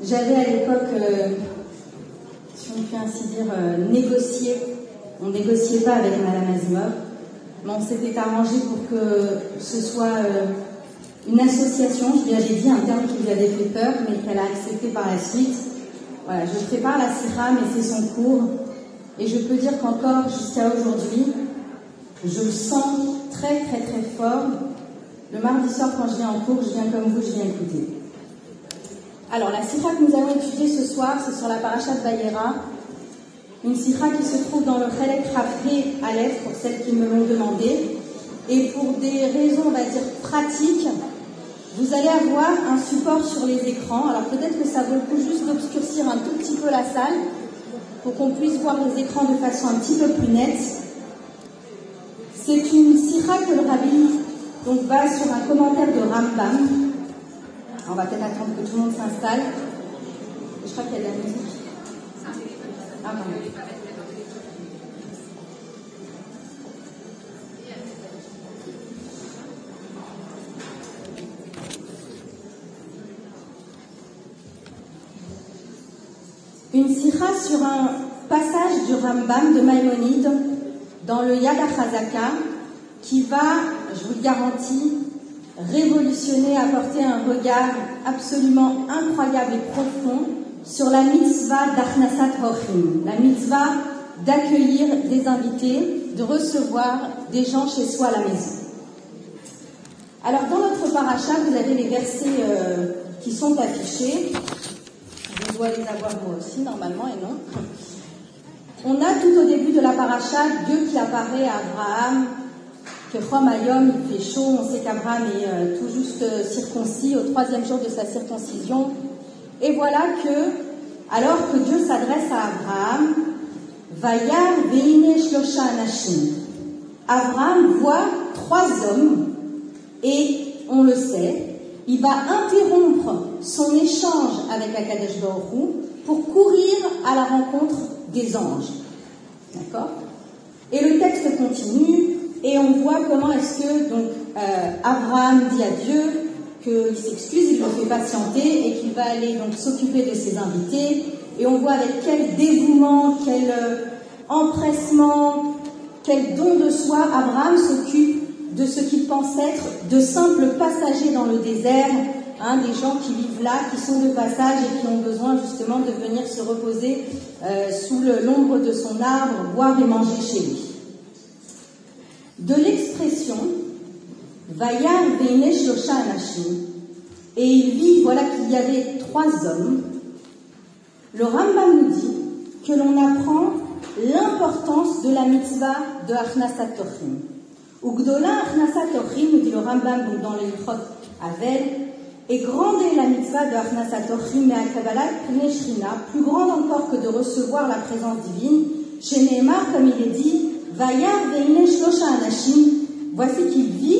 J'avais à l'époque, si on peut ainsi dire, négocié. On ne négociait pas avec Madame Asimov, mais on s'était arrangé pour que ce soit une association. Je lui avais dit un terme qui lui avait fait peur, mais qu'elle a accepté par la suite. Voilà, je prépare la sira, mais c'est son cours. Et je peux dire qu'encore jusqu'à aujourd'hui, je le sens très très très fort. Le mardi soir, quand je viens en cours, je viens comme vous, je viens écouter. Alors, la sira que nous allons étudier ce soir, c'est sur la paracha de Vayera. Une sira qui se trouve dans le Chelek Rafé Aleph, pour celles qui me l'ont demandé. Et pour des raisons, on va dire, pratiques, vous allez avoir un support sur les écrans. Alors peut-être que ça vaut le coup juste d'obscurcir un tout petit peu la salle pour qu'on puisse voir les écrans de façon un petit peu plus nette. C'est une sira que le Rabbi donc, base sur un commentaire de Rambam. On va peut-être attendre que tout le monde s'installe. Je crois qu'il y a de la musique. Ah, pardon. Une sira sur un passage du Rambam de Maïmonide dans le Yad HaChazaka qui va, je vous le garantis, révolutionner, apporter un regard absolument incroyable et profond sur la mitzvah d'Achnasat Orchim, la mitzvah d'accueillir des invités, de recevoir des gens chez soi à la maison. Alors dans notre paracha, vous avez les versets qui sont affichés. Je dois les avoir moi aussi, normalement, et non. On a tout au début de la paracha Dieu qui apparaît à Abraham, que Chom Hayom, il fait chaud, on sait qu'Abraham est tout juste circoncis au 3e jour de sa circoncision. Et voilà que, alors que Dieu s'adresse à Abraham, Vayar veine shlosha anashim. Abraham voit 3 hommes, et on le sait, il va interrompre son échange avec Akadosh Baruch Hu pour courir à la rencontre des anges. D'accord ? Et le texte continue, et on voit comment est-ce que donc, Abraham dit à Dieu qu'il s'excuse, il le fait patienter, et qu'il va aller donc s'occuper de ses invités. Et on voit avec quel dévouement, quel empressement, quel don de soi Abraham s'occupe de ce qu'il pense être de simples passagers dans le désert, des gens qui vivent là, qui sont de passage et qui ont besoin justement de venir se reposer sous l'ombre de son arbre, boire et manger chez lui. De l'expression Vayar veine shlosha anashim, et il vit, voilà qu'il y avait 3 hommes, le Rambam nous dit que l'on apprend l'importance de la mitzvah de Achnasat Orchim. Ugdola Achnasat Orchim, nous dit le Rambam donc dans les Ilchot Avel, et grande est la mitzvah de Achnasat Orchim et Kabbalat Pnei Shrina, plus grande encore que de recevoir la présence divine, chez Nehemar, comme il est dit, Vayar veine shlosha anashim, voici qu'il vit,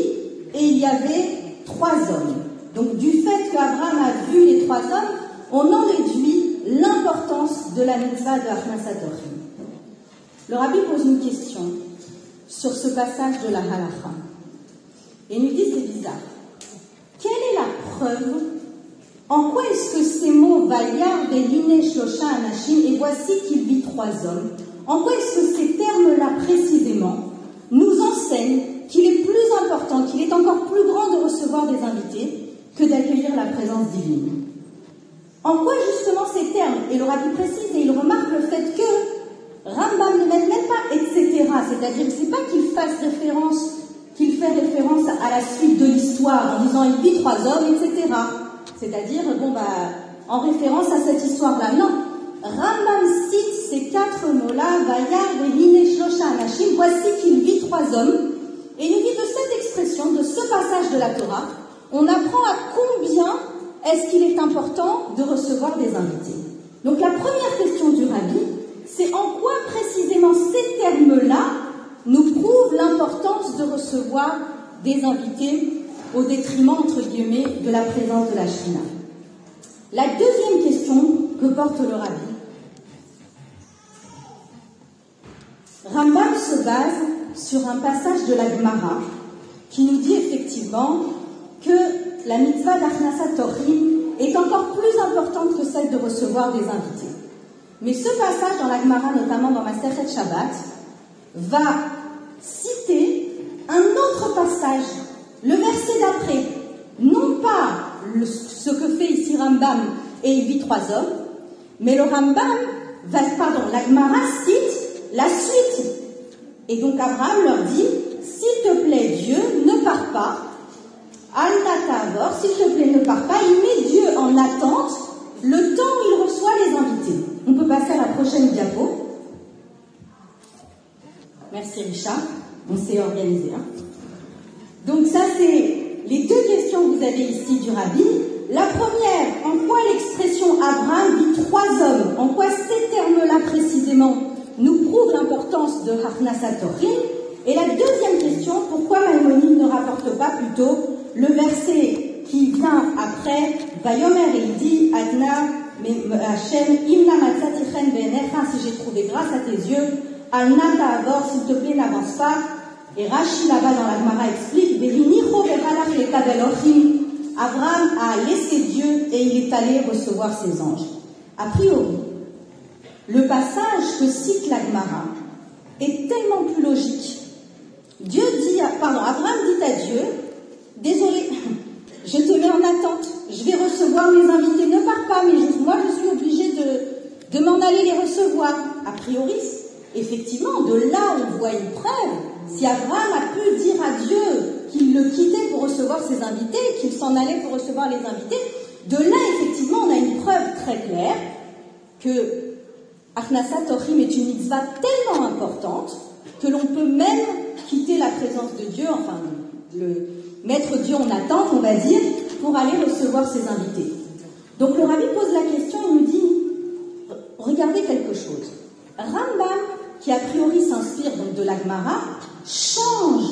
et il y avait 3 hommes. Donc du fait qu'Abraham a vu les 3 hommes, on en déduit l'importance de la mitzvah de Achnasat Orchim. Le Rabbi pose une question sur ce passage de la halacha. Et il nous dit, c'est bizarre. Quelle est la preuve? En quoi est-ce que ces mots Vayar veine shlosha anashim, et voici qu'il vit 3 hommes, en quoi est-ce que ces termes-là précisément nous enseignent qu'il est plus important, qu'il est encore plus grand de recevoir des invités que d'accueillir la présence divine? En quoi justement ces termes? Et le Rabbi précise et il remarque le fait que Rambam ne met même pas etc. C'est-à-dire que c'est pas qu'il fait référence à la suite de l'histoire en disant il vit 3 hommes, etc. C'est-à-dire, en référence à cette histoire-là. Non. Rambam cite ces 4 mots-là, Vayar veine shlosha anashim, voici qu'il vit 3 hommes, et il nous dit de cette expression, de ce passage de la Torah, on apprend à combien est-ce qu'il est important de recevoir des invités. Donc la première question du Rabbi, c'est en quoi précisément ces termes-là nous prouvent l'importance de recevoir des invités au détriment, entre guillemets, de la présence de la Shrina. La deuxième question que porte le Rabbi, Rambam se base sur un passage de la Gemara qui nous dit effectivement que la mitzvah d'Achnasat Orchim est encore plus importante que celle de recevoir des invités. Mais ce passage dans la Gemara, notamment dans Masechet Shabbat, va citer un autre passage, le verset d'après, non pas ce que fait ici Rambam et il vit 3 hommes, mais le Rambam la Gemara cite la suite. Et donc Abraham leur dit, s'il te plaît Dieu, ne pars pas, Al-Natavor, s'il te plaît, ne pars pas, il met Dieu en attente le temps où il reçoit les invités. On peut passer à la prochaine diapo. Merci Richard, on s'est organisé. Donc ça c'est les 2 questions que vous avez ici du Rabbi. La première, en quoi l'expression Abraham dit 3 hommes, en quoi ces termes-là précisément nous prouvent l'importance de Achnasat Orchim. Et la deuxième question, pourquoi Maïmonide ne rapporte pas plutôt le verset qui vient après, Vayomer, et il dit, Adna, Hachem, Imna Matzatichen Be'enecha, si j'ai trouvé grâce à tes yeux, Alna Ta'avor, s'il te plaît, n'avance pas. Et Rashi là-bas dans la Gemara explique, Vevinicho Ve'chalach lekabel Orchim, Abraham a laissé Dieu et il est allé recevoir ses anges. A priori, le passage que cite la Gemara est tellement plus logique. Abraham dit à Dieu, désolé, je te mets en attente, je vais recevoir mes invités, ne pars pas, mais moi je suis obligé de m'en aller les recevoir. A priori, effectivement, de là on voit une preuve. Si Abraham a pu dire à Dieu qu'il le quittait pour recevoir ses invités, qu'il s'en allait pour recevoir les invités, de là effectivement on a une preuve très claire que Achnasat Orchim est une mitzvah tellement importante que l'on peut même quitter la présence de Dieu, enfin mettre Dieu en attente, on va dire, pour aller recevoir ses invités. Donc le Rabbi pose la question et nous dit, regardez quelque chose. Rambam, qui a priori s'inspire donc de la Gemara, change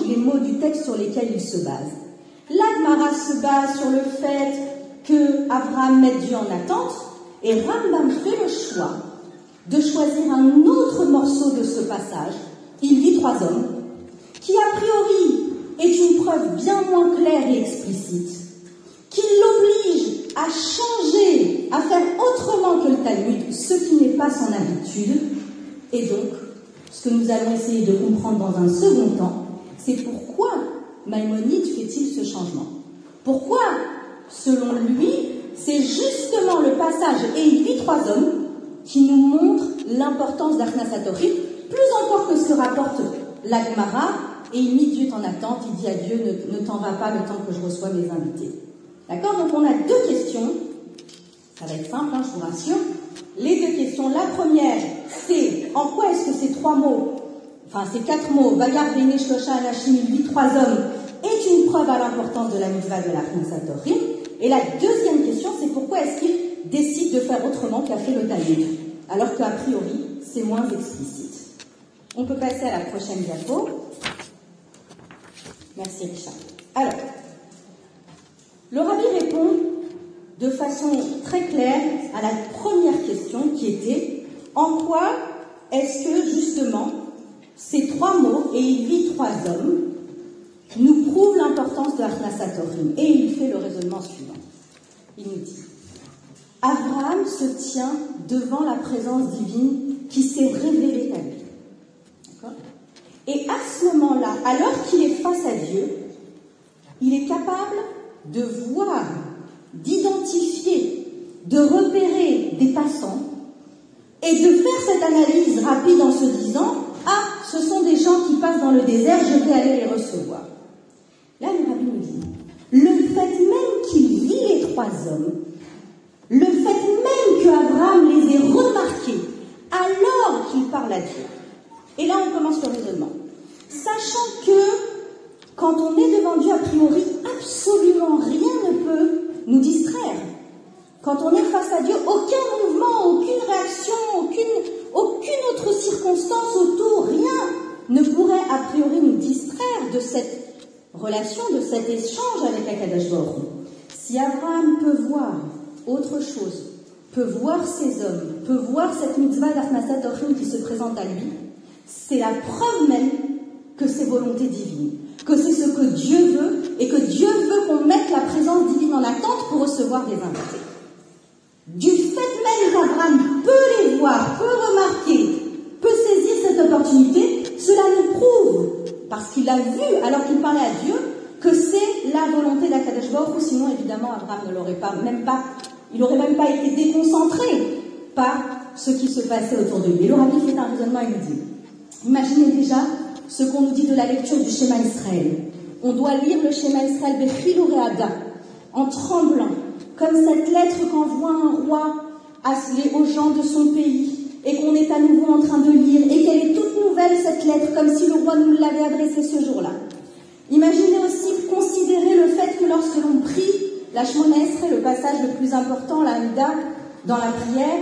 les mots du texte sur lesquels il se base. La Gemara se base sur le fait que Abraham mette Dieu en attente, et Rambam fait le choix de choisir un autre morceau de ce passage, il vit 3 hommes, qui a priori est une preuve bien moins claire et explicite, qui l'oblige à changer, à faire autrement que le Talmud, ce qui n'est pas son habitude. Et donc, ce que nous allons essayer de comprendre dans un second temps, c'est pourquoi Maïmonide fait-il ce changement. Pourquoi, selon lui, c'est justement le passage « Et il vit 3 hommes » qui nous montre l'importance d'Achnasat Orchim, plus encore que ce que rapporte la Gemara, et il mit Dieu en attente, il dit à Dieu, ne t'en va pas le temps que je reçois mes invités. D'accord? Donc on a 2 questions, ça va être simple, je vous rassure. Les 2 questions, la première, c'est en quoi est-ce que ces 3 mots, enfin ces 4 mots, Vagar, Bene, Shlosha, Anashim, il vit 3 hommes, est une preuve à l'importance de la mitzvah de l'Achnasat Orchim. Et la deuxième question, c'est pourquoi est-ce qu'il décide de faire autrement qu'a fait le Talmud, alors qu'a priori, c'est moins explicite. On peut passer à la prochaine diapo. Merci Richard. Alors, le Rabbi répond de façon très claire à la première question qui était en quoi est-ce que justement ces 3 mots, et il vit 3 hommes, nous prouvent l'importance de Achnasat Orchim. Et il fait le raisonnement suivant. Il nous dit, Abraham se tient devant la présence divine qui s'est révélée à lui. D'accord ? Et à ce moment-là, alors qu'il est face à Dieu, il est capable de voir, d'identifier, de repérer des passants et de faire cette analyse rapide en se disant « Ah, ce sont des gens qui passent dans le désert, je vais aller les recevoir. » Là, le Rabbi nous dit « Le fait même qu'il vit les 3 hommes, le fait même qu'Abraham les ait remarqués alors qu'il parle à Dieu. » Et là, on commence le raisonnement. Sachant que, quand on est devant Dieu, a priori, absolument rien ne peut nous distraire. Quand on est face à Dieu, aucun mouvement, aucune réaction, aucune autre circonstance autour, rien ne pourrait a priori nous distraire de cette relation, de cet échange avec Akadosh Baruch Hu. Si Abraham peut voir autre chose, peut voir ces hommes, peut voir cette mitzvah d'Achnasat Orchim qui se présente à lui, c'est la preuve même que c'est volonté divine, que c'est ce que Dieu veut, et que Dieu recevoir des invités. Du fait même qu'Abraham peut les voir, peut remarquer, peut saisir cette opportunité, cela nous prouve, parce qu'il a vu, alors qu'il parlait à Dieu, que c'est la volonté d'Akadosh Baruch Hu, sinon évidemment Abraham ne l'aurait pas, il n'aurait même pas été déconcentré par ce qui se passait autour de lui. Et le rabbi fait un raisonnement, il nous dit, imaginez déjà ce qu'on nous dit de la lecture du Shema Israël. On doit lire le Shema Israël Bechilou Re'ada, en tremblant, comme cette lettre qu'envoie un roi aux gens de son pays, et qu'on est à nouveau en train de lire, et qu'elle est toute nouvelle cette lettre, comme si le roi nous l'avait adressée ce jour-là. Imaginez aussi considérer le fait que lorsque l'on prie, la Shemona Esrei, le passage le plus important, la Hamida, dans la prière,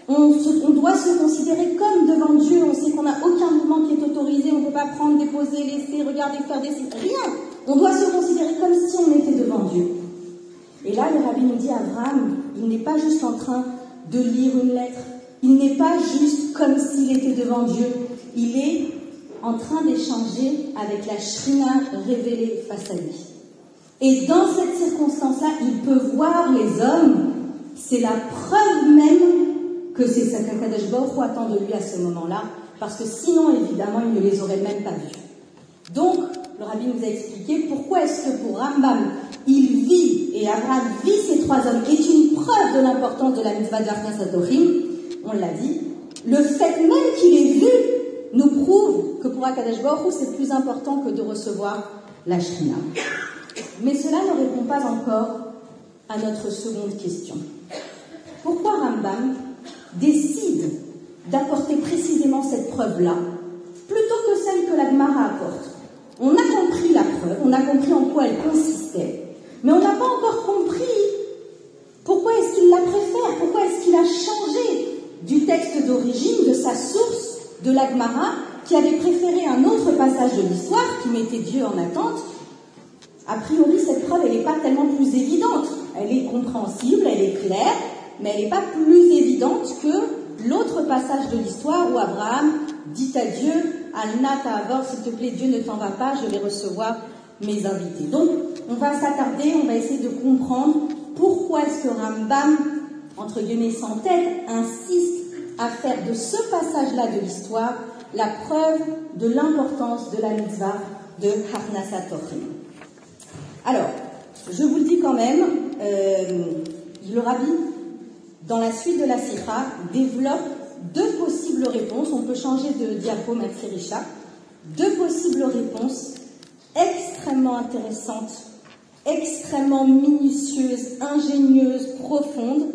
on doit se considérer comme devant Dieu. On sait qu'on n'a aucun mouvement qui est autorisé, on ne peut pas prendre, déposer, laisser, regarder, faire des signes, rien. On doit se considérer comme si on était devant Dieu. Et là, le rabbi nous dit, Abraham, il n'est pas juste en train de lire une lettre, il n'est pas juste comme s'il était devant Dieu, il est en train d'échanger avec la Shrina révélée face à lui. Et dans cette circonstance-là, il peut voir les hommes. C'est la preuve même que c'est ça qu'Akadosh Baruch Hu attend de lui à ce moment-là, parce que sinon, évidemment, il ne les aurait même pas vus. Donc, le rabbi nous a expliqué pourquoi est-ce que pour Rambam, il vit, et Abraham vit ces trois hommes, est une preuve de l'importance de la mitzvah de Harnas HaTorim. On l'a dit. Le fait même qu'il ait vu nous prouve que pour Akadosh Baruch Hu, c'est plus important que de recevoir la Shrina. Mais cela ne répond pas encore à notre seconde question. Pourquoi Rambam décide d'apporter précisément cette preuve-là, plutôt que celle que la Gemara apporte? On a compris la preuve, on a compris en quoi elle consistait, mais on n'a pas encore compris pourquoi est-ce qu'il la préfère, pourquoi est-ce qu'il a changé du texte d'origine, de sa source, de la Gemara, qui avait préféré un autre passage de l'histoire qui mettait Dieu en attente. A priori, cette preuve, elle n'est pas tellement plus évidente. Elle est compréhensible, elle est claire, mais elle n'est pas plus évidente que l'autre passage de l'histoire où Abraham dit à Dieu, Alna ta'avor, s'il te plaît, Dieu ne t'en va pas, je vais recevoir mes invités. Donc, on va s'attarder, on va essayer de comprendre pourquoi est-ce que Rambam, entre guillemets sans tête, insiste à faire de ce passage-là de l'histoire la preuve de l'importance de la mitzvah de Harnas HaTorim. Alors, je vous le dis quand même, le rabbi, dans la suite de la Sikha, développe deux possibles réponses. On peut changer de diapo, merci Richard. Deux possibles réponses extrêmement intéressantes, extrêmement minutieuses, ingénieuses, profondes.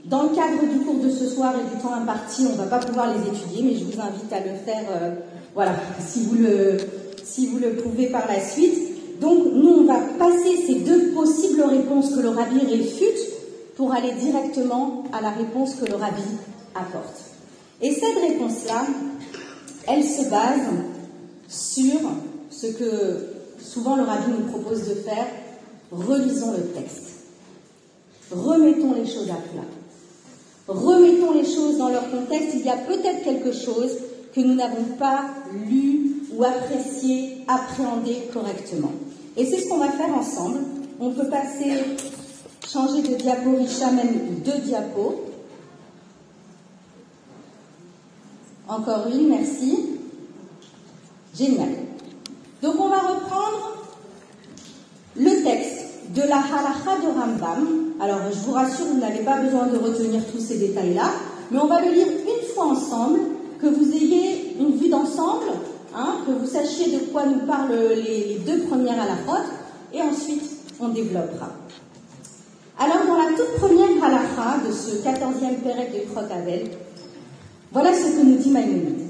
Dans le cadre du cours de ce soir et du temps imparti, on ne va pas pouvoir les étudier, mais je vous invite à le faire, si vous le pouvez par la suite. Donc, nous, on va passer ces deux possibles réponses que le rabbi réfute pour aller directement à la réponse que le rabbi apporte. Et cette réponse-là, elle se base sur ce que souvent le rabbi nous propose de faire. Relisons le texte. Remettons les choses à plat. Remettons les choses dans leur contexte. Il y a peut-être quelque chose que nous n'avons pas lu ou apprécié, appréhendé correctement. Et c'est ce qu'on va faire ensemble. On peut changer de diapo, Richa, même deux diapos. Encore une, merci. Génial. Donc on va reprendre le texte de la halakha de Rambam. Alors je vous rassure, vous n'avez pas besoin de retenir tous ces détails-là, mais on va le lire une fois ensemble, que vous ayez une vue d'ensemble, que vous sachiez de quoi nous parlent les deux premières halakhot, et ensuite on développera. Alors dans la toute première halakha de ce 14e pérec de Krot Avel, voilà ce que nous dit Maïmonide.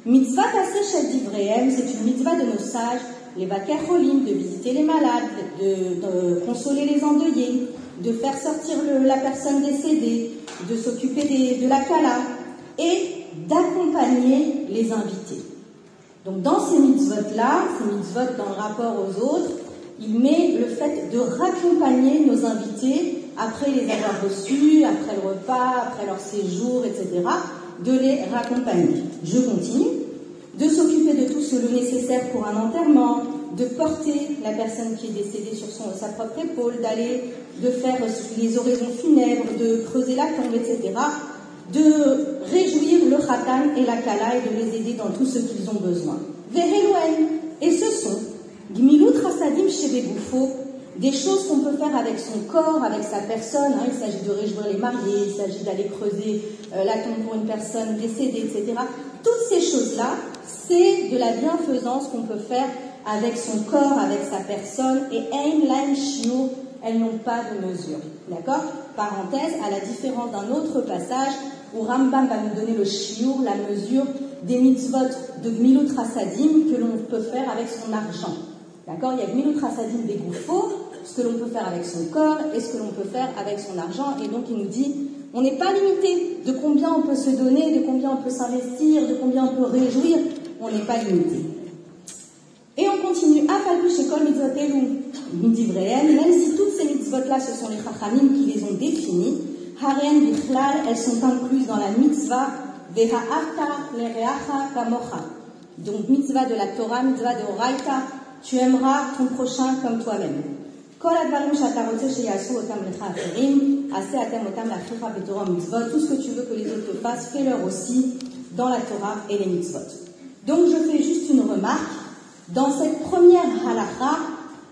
Mitzvah taseh shel divrehem, c'est une mitzvah de nos sages, les vaker cholim, de visiter les malades, de consoler les endeuillés, de faire sortir la personne décédée, de s'occuper de la kala et d'accompagner les invités. Donc dans ces mitzvot-là, ces mitzvot dans le rapport aux autres, il met le fait de raccompagner nos invités après les avoir reçus, après le repas, après leur séjour, etc., de les raccompagner. Je continue. De s'occuper de tout ce le nécessaire pour un enterrement, de porter la personne qui est décédée sur sa propre épaule, d'aller de faire les oraisons funèbres, de creuser la tombe, etc., de réjouir le khatan et la kala et de les aider dans tout ce qu'ils ont besoin. Veheloen, et ce sont Gmilut Chasadim Shebegufo, des choses qu'on peut faire avec son corps, avec sa personne. Hein, il s'agit de réjouir les mariés, il s'agit d'aller creuser la tombe pour une personne décédée, etc. Toutes ces choses-là, c'est de la bienfaisance qu'on peut faire avec son corps, avec sa personne, et Ein Laim Shiur, elles n'ont pas de mesure. D'accord? Parenthèse, à la différence d'un autre passage où Rambam va nous donner le shiur, la mesure des mitzvot de Gmilut Chasadim que l'on peut faire avec son argent. D'accord? Il y a Gmilut Chasadim des Goufo, ce que l'on peut faire avec son corps et ce que l'on peut faire avec son argent. Et donc il nous dit, on n'est pas limité de combien on peut se donner, de combien on peut s'investir, de combien on peut réjouir. On n'est pas limité. Et on continue, Afalpu Shekol Mitzvot Elu Midivrehem, même si toutes ces mitzvot-là, ce sont les Chachamim qui les ont définies, Haren Bichlal, elles sont incluses dans la mitzvah Ve'ha'avta lereacha kamocha. Donc mitzvah de la Torah, mitzvah de Oraita, tu aimeras ton prochain comme toi-même. Kol advarim she'ata rotze sheyasu otam lecha acherim, aseh atem otam lachicha betorah mitzvot. Tout ce que tu veux que les autres te fassent, fais-leur aussi dans la Torah et les mitzvot. Donc je fais juste une remarque. Dans cette première halakha,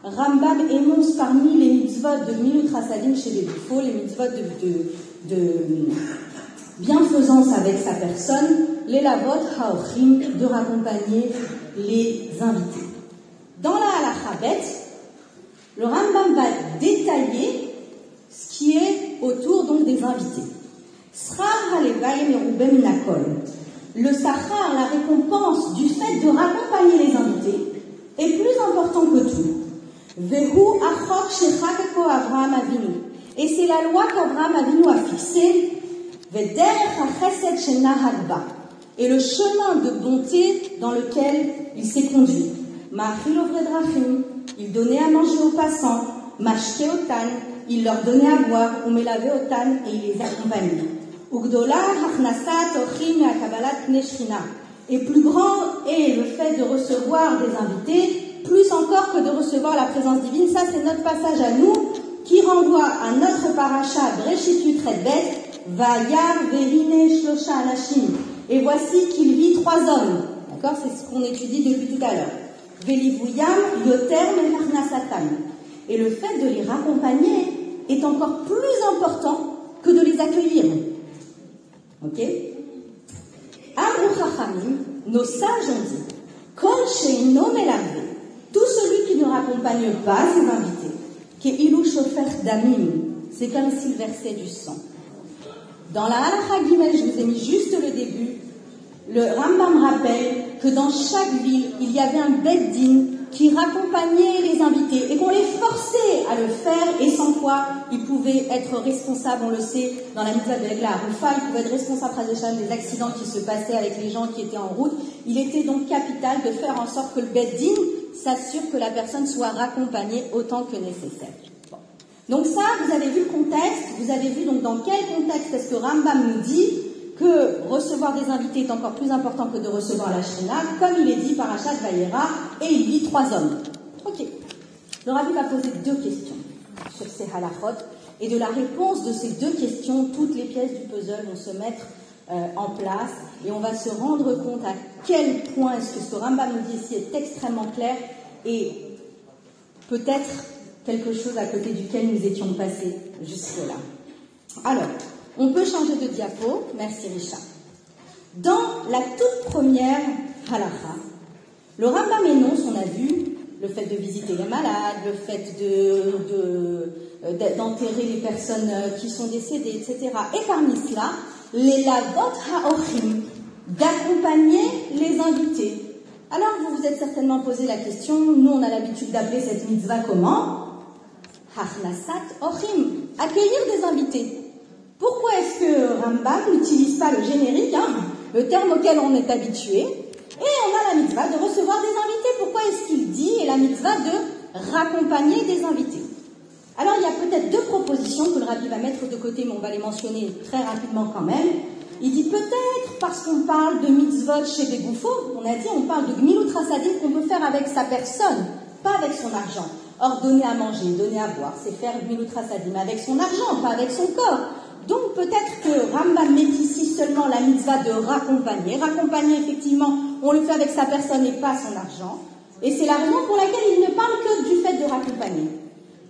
Rambam énonce parmi les mitzvot de Gmilut Chasadim chez les Bifo, les mitzvot de bienfaisance avec sa personne, les lavot haochim, de raccompagner les invités. Dans la halakha bet, le Rambam va détailler ce qui est autour donc des invités. Srar halevay merubeh minakol. Le sachar, la récompense du fait de raccompagner les invités, est plus important que tout. Vehu achok shechakeko Avraham Avinu. Et c'est la loi qu'Avraham Avinu a fixée. Vederech hachesed shenahag ba. Et le chemin de bonté dans lequel il s'est conduit. Ma'achil ovred drachim. Il donnait à manger aux passants. Mashke otan. Il leur donnait à boire. Umelave otan. Et il les accompagnait. Et plus grand est le fait de recevoir des invités, plus encore que de recevoir la présence divine. Ça, c'est notre passage à nous, qui renvoie à notre paracha Breshit Yutret-Bet, Vayar Verine Shlosha Anashim. Et voici qu'il vit 3 hommes. D'accord? C'est ce qu'on étudie depuis tout à l'heure. Velivuyam Yoter Mecharnasatam. Et le fait de les raccompagner est encore plus important que de les accueillir. Ok? Amru Chachamim, nos sages ont dit, Kol she'ino melavé, tout celui qui ne raccompagne pas ses invités, Ke'ilu shofer damim, c'est comme s'il versait du sang. Dans la halakha Gimel, je vous ai mis juste le début, le Rambam rappelle que dans chaque ville, il y avait un beth din qui raccompagnait les invités et qu'on les forçait à le faire et sans quoi ils pouvaient être responsables, on le sait, dans la mitzvah de l'Egla Arufa, ils pouvaient être responsables des accidents qui se passaient avec les gens qui étaient en route. Il était donc capital de faire en sorte que le beth din s'assure que la personne soit raccompagnée autant que nécessaire. Bon. Donc ça, vous avez vu le contexte, vous avez vu donc dans quel contexte est-ce que Rambam nous dit que recevoir des invités est encore plus important que de recevoir la Shrina, comme il est dit par Achat Vayera, et il vit 3 hommes. Ok. Le Rabbi va poser 2 questions sur ces halachot, et de la réponse de ces 2 questions, toutes les pièces du puzzle vont se mettre en place, et on va se rendre compte à quel point est-ce que ce que Rambam nous dit ici est extrêmement clair, et peut-être quelque chose à côté duquel nous étions passés jusque-là. Alors, on peut changer de diapo, merci Richard. Dans la toute première halakha, le Rambam énonce, on a vu, le fait de visiter les malades, le fait d'enterrer les personnes qui sont décédées, etc. Et parmi cela, les lavot ha'ochim, d'accompagner les invités. Alors vous vous êtes certainement posé la question, nous on a l'habitude d'appeler cette mitzvah comment? Hachnasat ochim, accueillir des invités. Pourquoi est-ce que Rambam n'utilise pas le générique, le terme auquel on est habitué, et on a la mitzvah de recevoir des invités? Pourquoi est-ce qu'il dit et la mitzvah de raccompagner des invités? Alors il y a peut-être 2 propositions que le Rabbi va mettre de côté, mais on va les mentionner très rapidement quand même. Il dit peut-être parce qu'on parle de mitzvot chez Begoufo, on a dit on parle de Gmilut Chasadim qu'on peut faire avec sa personne, pas avec son argent. Or, donner à manger, donner à boire, c'est faire Gmilut Chasadim avec son argent, pas avec son corps. Donc peut-être que Rambam met ici seulement la mitzvah de raccompagner. Raccompagner, effectivement, on le fait avec sa personne et pas son argent. Et c'est la raison pour laquelle il ne parle que du fait de raccompagner.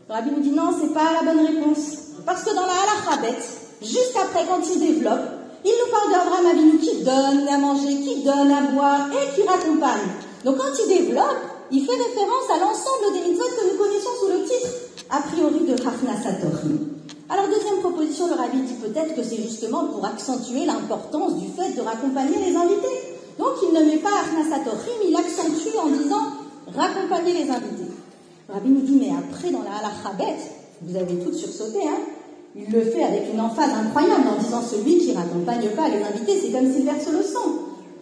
Le Rabbi nous dit non, c'est pas la bonne réponse. Parce que dans la Halacha Bet, juste après, quand il développe, il nous parle d'Abraham Avinu qui donne à manger, qui donne à boire et qui raccompagne. Donc quand il développe, il fait référence à l'ensemble des mitzvot que nous connaissons sous le titre, a priori, de Hachnasat Orchim. Alors, deuxième proposition, le Rabbi dit peut-être que c'est justement pour accentuer l'importance du fait de raccompagner les invités. Donc, il ne met pas Hachnasat Orchim, il accentue en disant raccompagner les invités. Le Rabbi nous dit, mais après, dans la Halacha Bet, vous avez toutes sursauté, hein, il le fait avec une emphase incroyable en disant celui qui raccompagne pas les invités, c'est comme s'il verse le sang.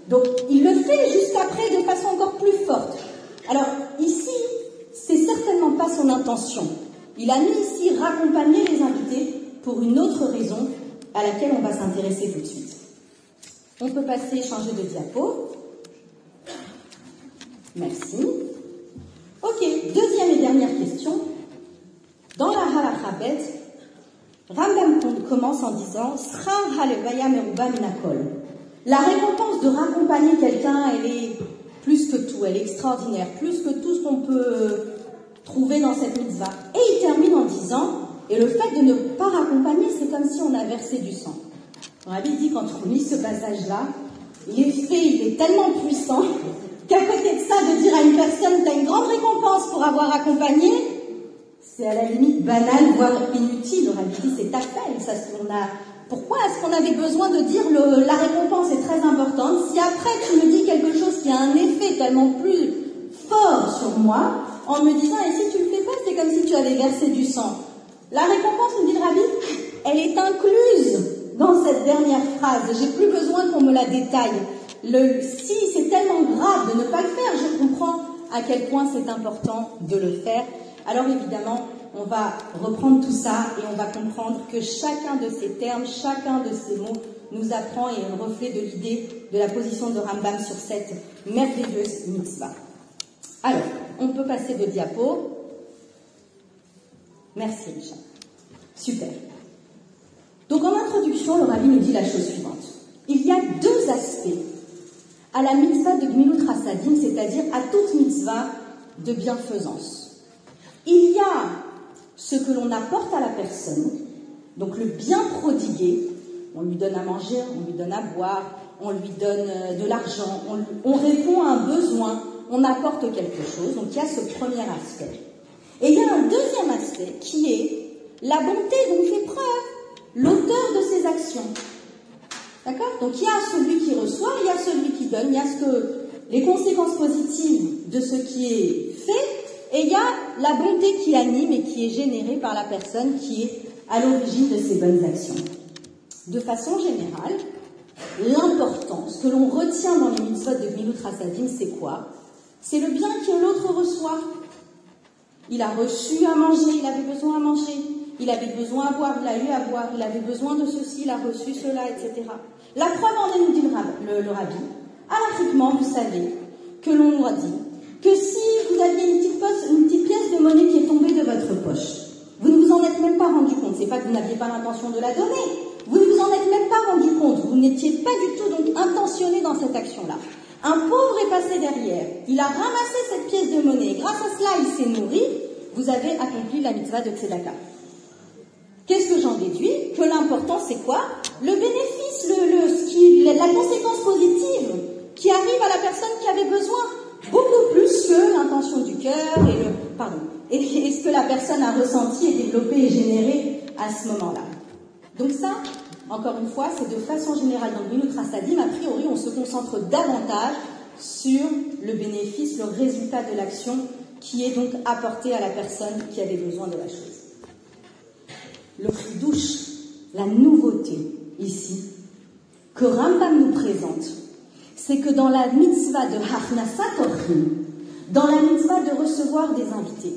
Donc, il le fait juste après de façon encore plus forte. Alors, ici, c'est certainement pas son intention. Il a mis ici raccompagner les invités pour une autre raison à laquelle on va s'intéresser tout de suite. On peut passer, changer de diapo. Merci. Ok, deuxième et dernière question. Dans la Halacha Bet, Rambam commence en disant Schar halevaya meruba minakol. La récompense de raccompagner quelqu'un, elle est plus que tout, elle est extraordinaire, plus que tout ce qu'on peut trouver dans cette mitzvah. Et il termine en disant, et le fait de ne pas raccompagner, c'est comme si on a versé du sang. Le Rabbi dit, quand on lit ce passage-là, l'effet, il est tellement puissant qu'à côté de ça, de dire à une personne, tu as une grande récompense pour avoir accompagné, c'est à la limite banal, voire inutile. Le Rabbi dit, c'est ta fait, ça, pourquoi est-ce qu'on avait besoin de dire la récompense est très importante si après tu me dis quelque chose qui a un effet tellement plus fort sur moi en me disant et si tu le fais pas c'est comme si tu avais versé du sang. La récompense, me dit le Rabbi, elle est incluse dans cette dernière phrase. J'ai plus besoin qu'on me la détaille. Si c'est tellement grave de ne pas le faire, je comprends à quel point c'est important de le faire. Alors évidemment, on va reprendre tout ça et on va comprendre que chacun de ces termes, chacun de ces mots nous apprend et est un reflet de l'idée de la position de Rambam sur cette merveilleuse mitzvah. Alors, on peut passer de diapo. Merci Richard. Super. Donc en introduction, le Rabbi nous dit la chose suivante. Il y a deux aspects à la mitzvah de Gmilut Chasadim, c'est-à-dire à toute mitzvah de bienfaisance. Il y a ce que l'on apporte à la personne, donc le bien prodigué, on lui donne à manger, on lui donne à boire, on lui donne de l'argent, on répond à un besoin, on apporte quelque chose, donc il y a ce premier aspect. Et il y a un deuxième aspect qui est la bonté dont fait preuve l'auteur de ces actions. D'accord? Donc il y a celui qui reçoit, il y a celui qui donne, il y a les conséquences positives de ce qui est fait, et il y a la bonté qui anime et qui est générée par la personne qui est à l'origine de ces bonnes actions. De façon générale, l'important, ce que l'on retient dans les mitzvot de Gmilut Chasadim, c'est quoi? C'est le bien que l'autre reçoit. Il a reçu à manger, il avait besoin à manger. Il avait besoin à boire, il a eu à boire. Il avait besoin de ceci, il a reçu cela, etc. La preuve en est, nous dit le Rabbi. Halachiquement, vous savez que l'on a dit que si vous aviez une petite pièce de monnaie qui est tombée de votre poche, vous ne vous en êtes même pas rendu compte. C'est pas que vous n'aviez pas l'intention de la donner. Vous ne vous en êtes même pas rendu compte. Vous n'étiez pas du tout donc intentionné dans cette action-là. Un pauvre est passé derrière. Il a ramassé cette pièce de monnaie. Grâce à cela, il s'est nourri. Vous avez accompli la mitzvah de Tzedaka. Qu'est-ce que j'en déduis? Que l'important, c'est quoi? Le bénéfice, la conséquence positive qui arrive à la personne qui avait besoin. Beaucoup plus que l'intention du cœur et ce que la personne a ressenti et développé et généré à ce moment-là. Donc ça, encore une fois, c'est de façon générale dans Gmilut Chasadim, a priori, on se concentre davantage sur le bénéfice, le résultat de l'action qui est donc apporté à la personne qui avait besoin de la chose. Le chidouche, la nouveauté ici, que Rambam nous présente, c'est que dans la mitzvah de Hachnasat Orchim, dans la mitzvah de recevoir des invités,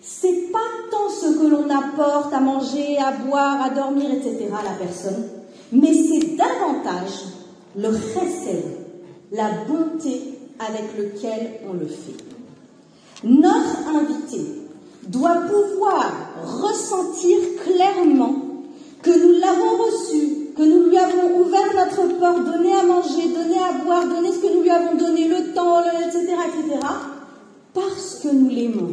c'est pas tant ce que l'on apporte à manger, à boire, à dormir, etc. à la personne, mais c'est davantage le chesed, la bonté avec lequel on le fait. Notre invité, doit pouvoir ressentir clairement que nous l'avons reçu, que nous lui avons ouvert notre porte, donné à manger, donné à boire, donné ce que nous lui avons donné, le temps, etc., etc., parce que nous l'aimons,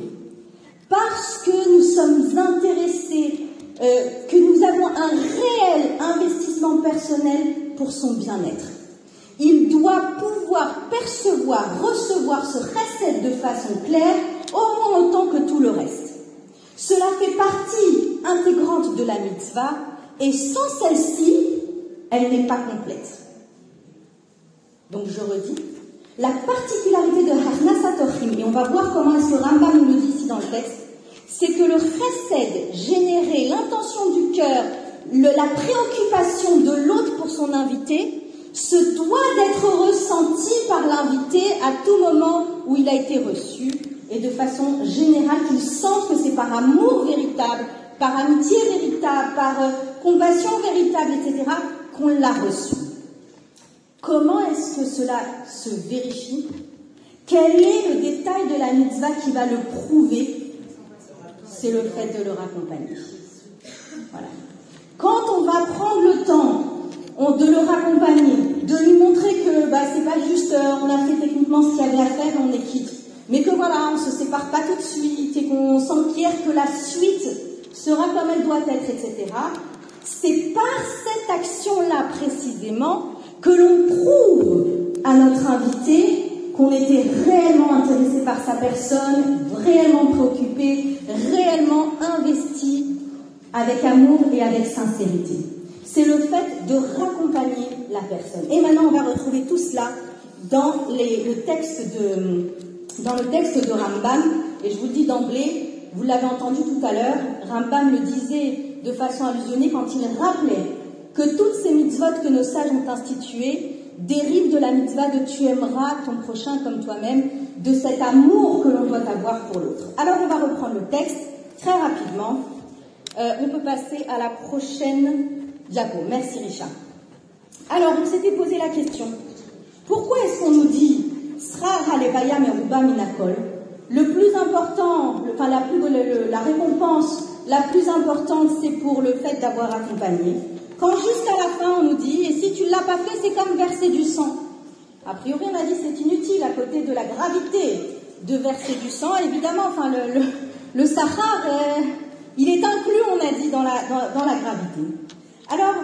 parce que nous sommes intéressés, que nous avons un réel investissement personnel pour son bien-être. Il doit pouvoir percevoir, recevoir ce chesed de façon claire, au moins autant que tout le reste. Cela fait partie intégrante de la mitzvah, et sans celle-ci, elle n'est pas complète. Donc je redis, la particularité de Harnasat Ochim, et on va voir comment est-ce que Rambam nous le dit ici dans le texte, c'est que le chesed généré, l'intention du cœur, la préoccupation de l'autre pour son invité, se doit d'être ressenti par l'invité à tout moment où il a été reçu, et de façon générale qu'il sente que c'est par amour véritable, par amitié véritable, par compassion véritable, etc., qu'on l'a reçu. Comment est-ce que cela se vérifie? Quel est le détail de la mitzvah qui va le prouver? C'est le fait de le raccompagner. Voilà. Quand on va prendre le temps de le raccompagner, de lui montrer que c'est pas juste on a fait techniquement ce qu'il y avait à faire et on est quitte, mais que voilà, on se sépare pas tout de suite et qu'on s'enquiert que la suite sera comme elle doit être, etc. C'est par cette action-là précisément que l'on prouve à notre invité qu'on était réellement intéressé par sa personne, réellement préoccupé, réellement investi avec amour et avec sincérité. C'est le fait de raccompagner la personne. Et maintenant, on va retrouver tout cela dans le texte de Rambam. Et je vous le dis d'emblée, vous l'avez entendu tout à l'heure, Rambam le disait de façon allusionnée quand il rappelait que toutes ces mitzvot que nos sages ont instituées dérivent de la mitzvah de tu aimeras ton prochain comme toi-même, de cet amour que l'on doit avoir pour l'autre. Alors on va reprendre le texte très rapidement. On peut passer à la prochaine diapo. Merci Richard. Alors on s'était posé la question, pourquoi est-ce qu'on nous dit Srar halevaya meruba minakol? Le plus important, la récompense la plus importante, c'est pour le fait d'avoir accompagné. Quand jusqu'à la fin, on nous dit, et si tu ne l'as pas fait, c'est comme verser du sang. A priori, on a dit c'est inutile à côté de la gravité de verser du sang. Évidemment, le Sahar, il est inclus, on a dit, dans la gravité. Alors,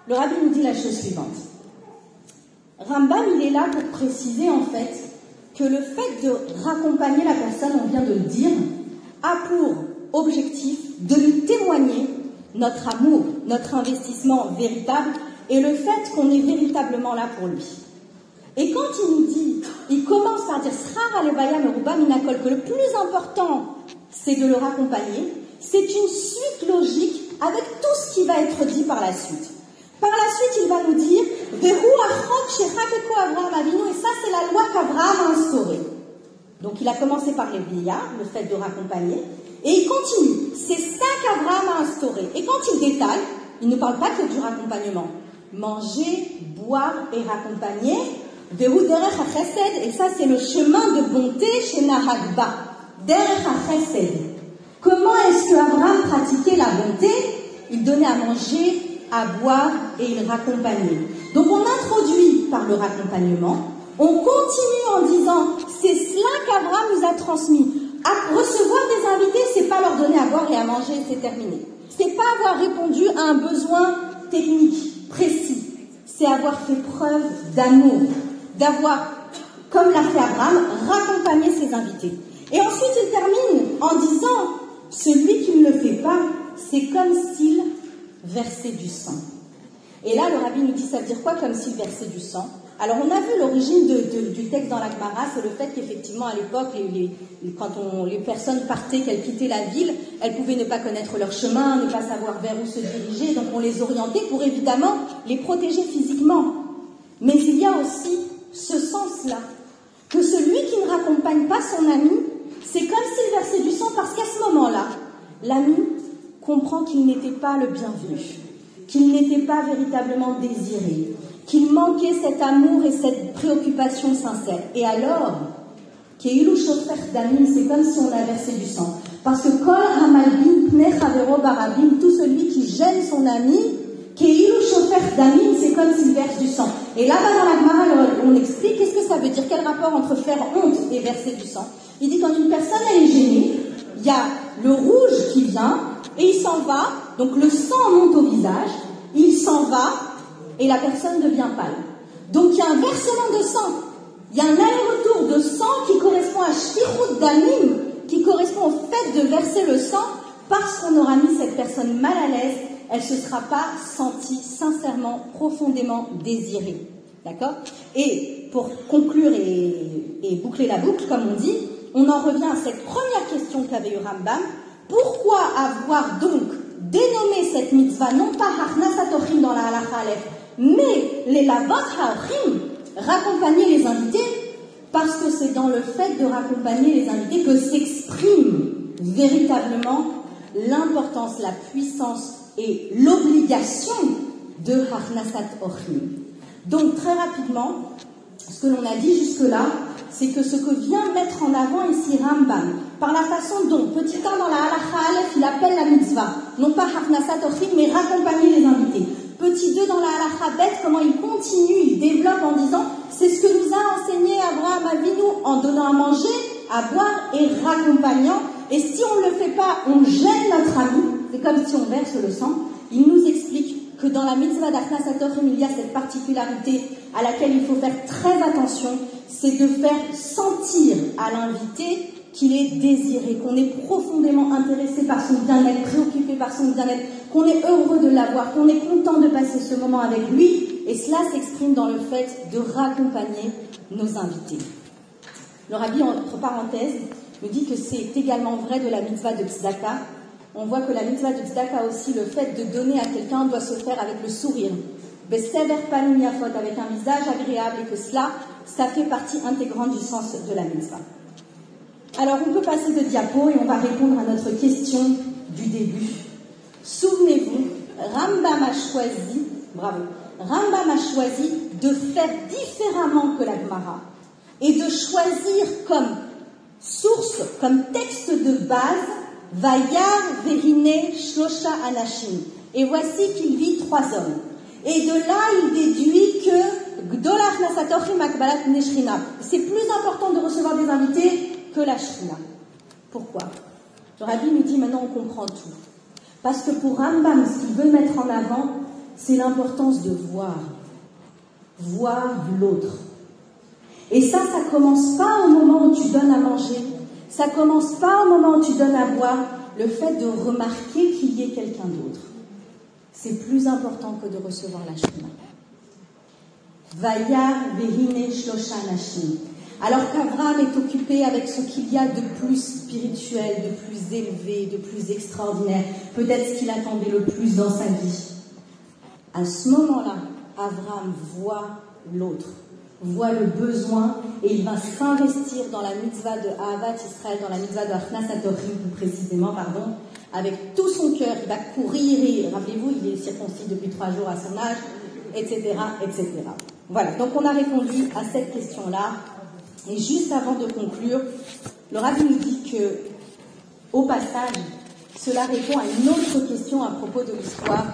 le rabbi nous dit la chose suivante. Rambam, il est là pour préciser, en fait, que le fait de raccompagner la personne, on vient de le dire, a pour objectif de lui témoigner notre amour, notre investissement véritable et le fait qu'on est véritablement là pour lui. Et quand il nous dit, il commence par dire Srar alevaya meruba minakol, que le plus important c'est de le raccompagner, c'est une suite logique avec tout ce qui va être dit par la suite. Par la suite, il va nous dire Vehu achok shechakeko Avraham Avinu, et ça c'est la loi qu'Avraham a instaurée. Donc il a commencé par les vieillards, le fait de raccompagner, et il continue. C'est ça qu'Avraham a instauré. Et quand il détaille, il ne parle pas que du raccompagnement. Manger, boire et raccompagner, Vehu derech hachesed, et ça c'est le chemin de bonté chez Nahagba. Derech hachesed. Comment est-ce qu'Avraham pratiquait la bonté? Il donnait à manger, à boire et il raccompagnait. Donc on introduit par le raccompagnement, on continue en disant c'est cela qu'Abraham nous a transmis. À recevoir des invités, c'est pas leur donner à boire et à manger, c'est terminé. C'est pas avoir répondu à un besoin technique précis. C'est avoir fait preuve d'amour, d'avoir, comme l'a fait Abraham, raccompagné ses invités. Et ensuite il termine en disant celui qui ne le fait pas, c'est comme s'il versait du sang. Et là, le rabbi nous dit, ça veut dire quoi comme s'il versait du sang? Alors, on a vu l'origine du texte dans la Gemara, c'est le fait qu'effectivement, à l'époque, quand les personnes partaient, qu'elles quittaient la ville, elles pouvaient ne pas connaître leur chemin, ne pas savoir vers où se diriger, donc on les orientait pour évidemment les protéger physiquement. Mais il y a aussi ce sens-là, que celui qui ne raccompagne pas son ami, c'est comme s'il versait du sang, parce qu'à ce moment-là, l'ami comprend qu'il n'était pas le bienvenu, qu'il n'était pas véritablement désiré, qu'il manquait cet amour et cette préoccupation sincère. Et alors, Keilu Shofer Damim, c'est comme si on a versé du sang. Parce que Kol Hamalbim Pnei Chavero Barabim, tout celui qui gêne son ami, Keilu Shofer Damim, c'est comme s'il verse du sang. Et là-bas dans la Gemara, on explique qu'est-ce que ça veut dire, quel rapport entre faire honte et verser du sang. Il dit quand une personne elle est gênée, il y a le rouge qui vient et il s'en va, donc le sang monte au visage, il s'en va et la personne devient pâle. Donc il y a un versement de sang, il y a un aller-retour de sang qui correspond à Shfichut Damim, qui correspond au fait de verser le sang, parce qu'on aura mis cette personne mal à l'aise, elle ne se sera pas sentie sincèrement, profondément désirée. D'accord? Et pour conclure et boucler la boucle, comme on dit, on en revient à cette première question qu'avait eu Rambam. Pourquoi avoir donc dénommé cette mitzvah, non pas Harnasat Ochim dans la Halacha Aleph, mais les Lavot Ha'ochim, raccompagner les invités? Parce que c'est dans le fait de raccompagner les invités que s'exprime véritablement l'importance, la puissance et l'obligation de Harnasat Ochim. Donc très rapidement, ce que l'on a dit jusque-là, c'est que ce que vient mettre en avant ici Rambam, par la façon dont, petit 1 dans la Halacha Aleph, il appelle la mitzvah, non pas Harnasat Ochim, mais raccompagner les invités. Petit 2 dans la Halacha Bet, comment il continue, il développe en disant, c'est ce que nous a enseigné Abraham Avinu en donnant à manger, à boire et raccompagnant. Et si on ne le fait pas, on gêne notre ami, c'est comme si on verse le sang. Il nous explique que dans la mitzvah d'Harnasat Ochim, il y a cette particularité à laquelle il faut faire très attention, c'est de faire sentir à l'invité qu'il est désiré, qu'on est profondément intéressé par son bien-être, préoccupé par son bien-être, qu'on est heureux de l'avoir, qu'on est content de passer ce moment avec lui, et cela s'exprime dans le fait de raccompagner nos invités. Le Rabbi, entre parenthèses, nous dit que c'est également vrai de la mitzvah de Tzedaka. On voit que la mitzvah de Tzedaka aussi, le fait de donner à quelqu'un doit se faire avec le sourire. Besever panim yafot, avec un visage agréable, et que cela, ça fait partie intégrante du sens de la mitzvah. Alors, on peut passer de diapo et on va répondre à notre question du début. Souvenez-vous, Rambam a choisi, bravo, Rambam a choisi de faire différemment que la Gemara et de choisir comme source, comme texte de base, Vayar Vehine Shlosha Anashim. Et voici qu'il vit 3 hommes. Et de là, il déduit que Gdolach Nasatochim Akbalat Neshrina. C'est plus important de recevoir des invités que la Shrina. Pourquoi? Le Rabbi nous dit maintenant on comprend tout. Parce que pour Rambam, ce qu'il veut mettre en avant, c'est l'importance de voir l'autre. Et ça commence pas au moment où tu donnes à manger, ça commence pas au moment où tu donnes à boire, le fait de remarquer qu'il y ait quelqu'un d'autre. C'est plus important que de recevoir la Shrina. Vayar vehine shlosha nashim. Alors qu'Abraham est occupé avec ce qu'il y a de plus spirituel, de plus élevé, de plus extraordinaire, peut-être ce qu'il attendait le plus dans sa vie. À ce moment-là, Abraham voit l'autre, voit le besoin, et il va s'investir dans la mitzvah de Ahavat Israël, dans la mitzvah de Harnasat Ochim, plus précisément, avec tout son cœur. Il va courir, et rappelez-vous, il est circoncis depuis 3 jours à son âge, etc., etc. Voilà, donc on a répondu à cette question-là. Et juste avant de conclure, le Rabbi nous dit que, au passage, cela répond à une autre question à propos de l'histoire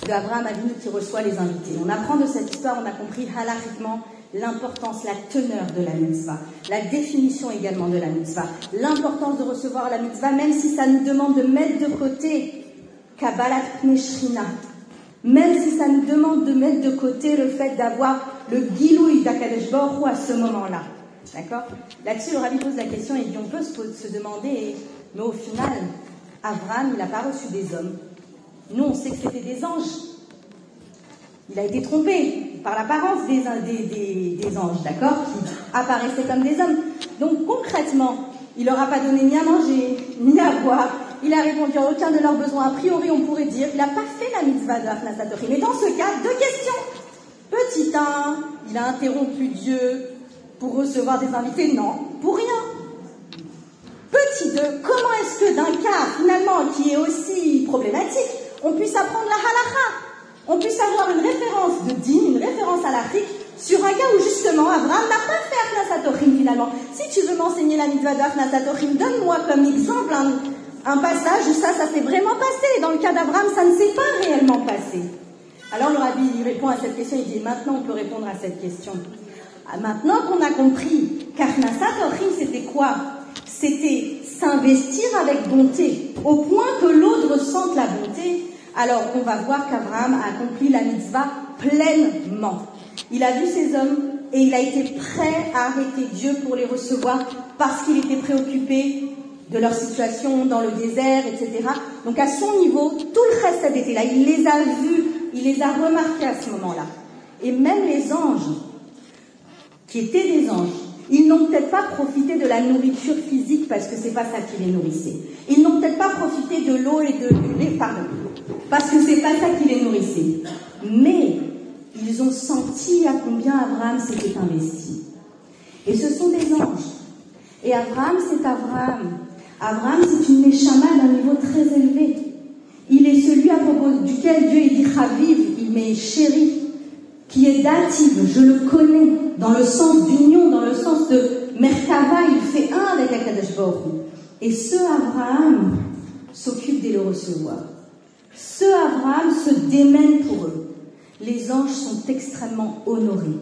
d'Abraham Avinu qui reçoit les invités. On apprend de cette histoire, on a compris halachiquement l'importance, la teneur de la mitzvah, la définition également de la mitzvah, l'importance de recevoir la mitzvah, même si ça nous demande de mettre de côté Kabbalat Pnei Shrina, même si ça nous demande de mettre de côté le fait d'avoir le Gilouï d'Akadosh Baruch Hu à ce moment-là. D'accord? Là-dessus, le Rabbi pose la question et dit on peut se demander, mais au final, Abraham, il n'a pas reçu des hommes. Nous, on sait que c'était des anges. Il a été trompé par l'apparence des anges, d'accord, qui apparaissaient comme des hommes. Donc concrètement, il leur a pas donné ni à manger, ni à boire. Il a répondu à aucun de leurs besoins. A priori, on pourrait dire, il n'a pas fait la mitzvah de Harnasat Ochim. Mais dans ce cas, 2 questions. Petit 1, il a interrompu Dieu pour recevoir des invités? Non, pour rien. Petit 2, comment est-ce que d'un cas, finalement, qui est aussi problématique, on puisse apprendre la halacha, on puisse avoir une référence de din, une référence halachique, sur un cas où justement Abraham n'a pas fait Harnasat Ochim finalement. Si tu veux m'enseigner la mitzvah de Harnasat Ochim, donne-moi comme exemple un passage où ça s'est vraiment passé. Dans le cas d'Abraham, ça ne s'est pas réellement passé. Alors le rabbi il répond à cette question, il dit maintenant on peut répondre à cette question. Maintenant qu'on a compris qu'Achnasat Orchim c'était quoi? C'était s'investir avec bonté, au point que l'autre ressente la bonté. Alors on va voir qu'Abraham a accompli la mitzvah pleinement. Il a vu ces hommes et il a été prêt à arrêter Dieu pour les recevoir parce qu'il était préoccupé de leur situation dans le désert, etc. Donc à son niveau, tout le chesed était là. Il les a vus, il les a remarqués à ce moment-là. Et même les anges, qui étaient des anges, ils n'ont peut-être pas profité de la nourriture physique parce que c'est pas ça qui les nourrissait. Ils n'ont peut-être pas profité de l'eau et du lait, parce que c'est pas ça qui les nourrissait. Mais ils ont senti à combien Abraham s'était investi. Et ce sont des anges. Et Abraham, c'est Abraham. Abraham, c'est une neshama d'un niveau très élevé. Il est celui à propos duquel Dieu dit Chaviv, il m'est chéri, qui est dative, je le connais, dans le sens d'union, dans le sens de Merkava, il fait un avec Akadosh Baruch Hu. Et ce Abraham s'occupe de le recevoir. Ce Abraham se démène pour eux. Les anges sont extrêmement honorés.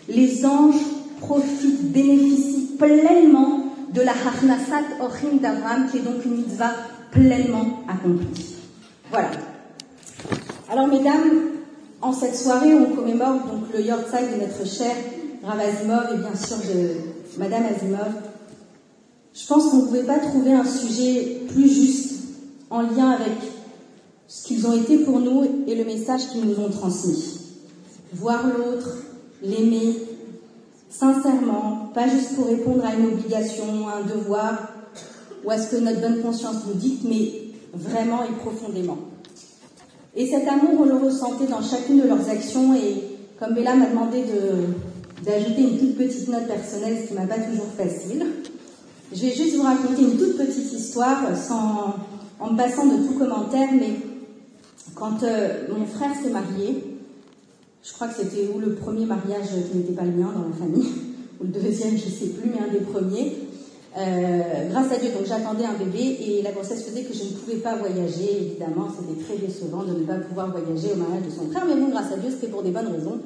Les anges profitent, bénéficient pleinement de la Achnasat Orchim d'Abraham, qui est donc une mitzvah pleinement accomplie. Voilà. Alors, mesdames, en cette soirée, on commémore donc le Yortzeit de notre cher Rav Azimov et bien sûr de Madame Azimov. Je pense qu'on ne pouvait pas trouver un sujet plus juste en lien avec ce qu'ils ont été pour nous et le message qu'ils nous ont transmis. Voir l'autre, l'aimer, sincèrement, pas juste pour répondre à une obligation, à un devoir, ou à ce que notre bonne conscience nous dicte, mais vraiment et profondément. Et cet amour, on le ressentait dans chacune de leurs actions, et comme Béla m'a demandé d'ajouter une toute petite note personnelle, ce qui m'a pas toujours facile, je vais juste vous raconter une toute petite histoire, en me passant de tout commentaire, mais quand mon frère s'est marié, je crois que c'était ou le premier mariage qui n'était pas le mien dans la famille, ou le deuxième, je ne sais plus, mais un des premiers. Grâce à Dieu, donc j'attendais un bébé et la grossesse faisait que je ne pouvais pas voyager. Évidemment, c'était très décevant de ne pas pouvoir voyager au mariage de son frère, mais bon, grâce à Dieu, c'était pour des bonnes raisons.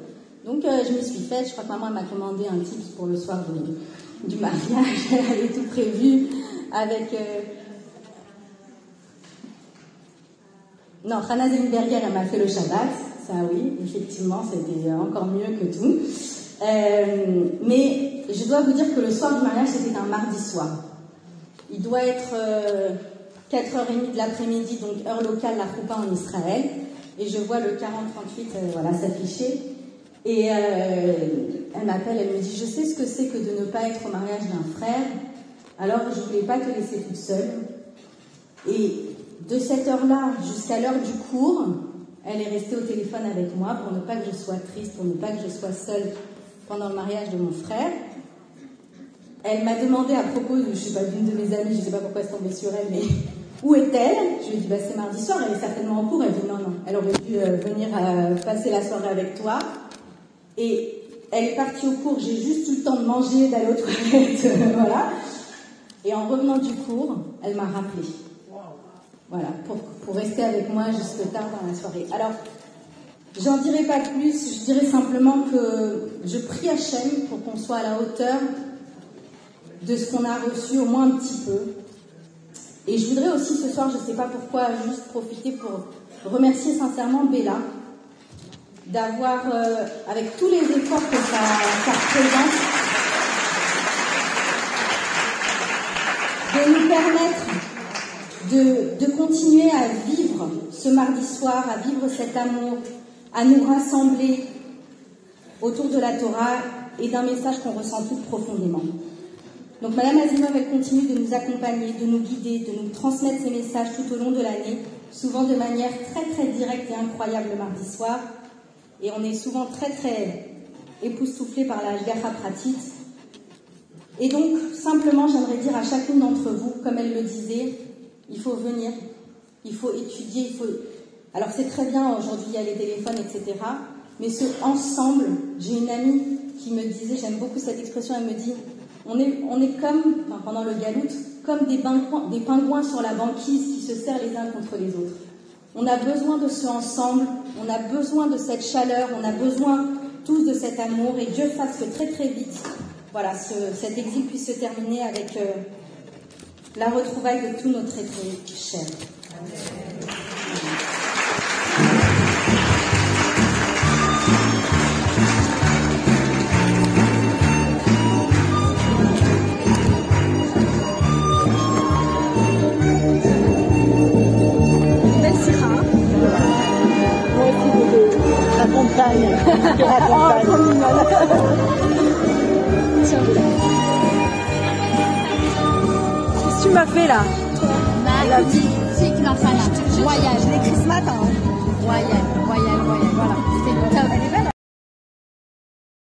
Donc je m'y suis faite. Je crois que maman m'a commandé un tips pour le soir du mariage. Elle avait tout prévu avec... Non, Hannah Zenberger, elle m'a fait le Shabbat. Ça oui, effectivement, c'était encore mieux que tout. Mais je dois vous dire que le soir du mariage, c'était un mardi soir. Il doit être 4h30 de l'après-midi, donc heure locale, la Choupa en Israël. Et je vois le 4038 voilà, s'afficher. Et elle m'appelle, elle me dit « Je sais ce que c'est que de ne pas être au mariage d'un frère, alors je ne voulais pas te laisser toute seule. » Et de cette heure-là jusqu'à l'heure du cours, elle est restée au téléphone avec moi pour ne pas que je sois triste, pour ne pas que je sois seule pendant le mariage de mon frère. Elle m'a demandé à propos, je sais pas, d'une de mes amies, je ne sais pas pourquoi elle est tombée sur elle, mais où est-elle? Je lui ai dit, bah, c'est mardi soir, elle est certainement en cours. Elle dit, non, elle aurait dû venir passer la soirée avec toi. Et elle est partie au cours, j'ai juste eu le temps de manger, d'aller aux toilettes, voilà. Et en revenant du cours, elle m'a rappelé. Voilà, pour rester avec moi jusque tard dans la soirée. Alors, j'en dirai pas plus, je dirais simplement que je prie Hachem pour qu'on soit à la hauteur de ce qu'on a reçu, au moins un petit peu. Et je voudrais aussi ce soir, je ne sais pas pourquoi, juste profiter pour remercier sincèrement Béla d'avoir, avec tous les efforts que ça représente, de nous permettre de continuer à vivre ce mardi soir, à vivre cet amour, à nous rassembler autour de la Torah et d'un message qu'on ressent tous profondément. Donc Madame Azimov, elle continue de nous accompagner, de nous guider, de nous transmettre ces messages tout au long de l'année, souvent de manière très très directe et incroyable le mardi soir. Et on est souvent très très époustouflés par la Hashgacha Pratit. Et donc, simplement, j'aimerais dire à chacune d'entre vous, comme elle le disait, il faut venir, il faut étudier, il faut... Alors c'est très bien, aujourd'hui il y a les téléphones, etc. Mais ce ensemble, j'ai une amie qui me disait, j'aime beaucoup cette expression, elle me dit, on est comme, enfin, pendant le galout, comme des pingouins sur la banquise qui se serrent les uns contre les autres. On a besoin de ce ensemble, on a besoin de cette chaleur, on a besoin tous de cet amour, et Dieu fasse que très très vite, voilà, cet exil puisse se terminer avec la retrouvaille de tous nos très très chers. La montagne. Qu'est-ce que tu m'as fait là? La vie, c'est que l'enfant là. Royal. Je l'ai écrit ce matin. Royal, voilà. C'est top. Elle est belle.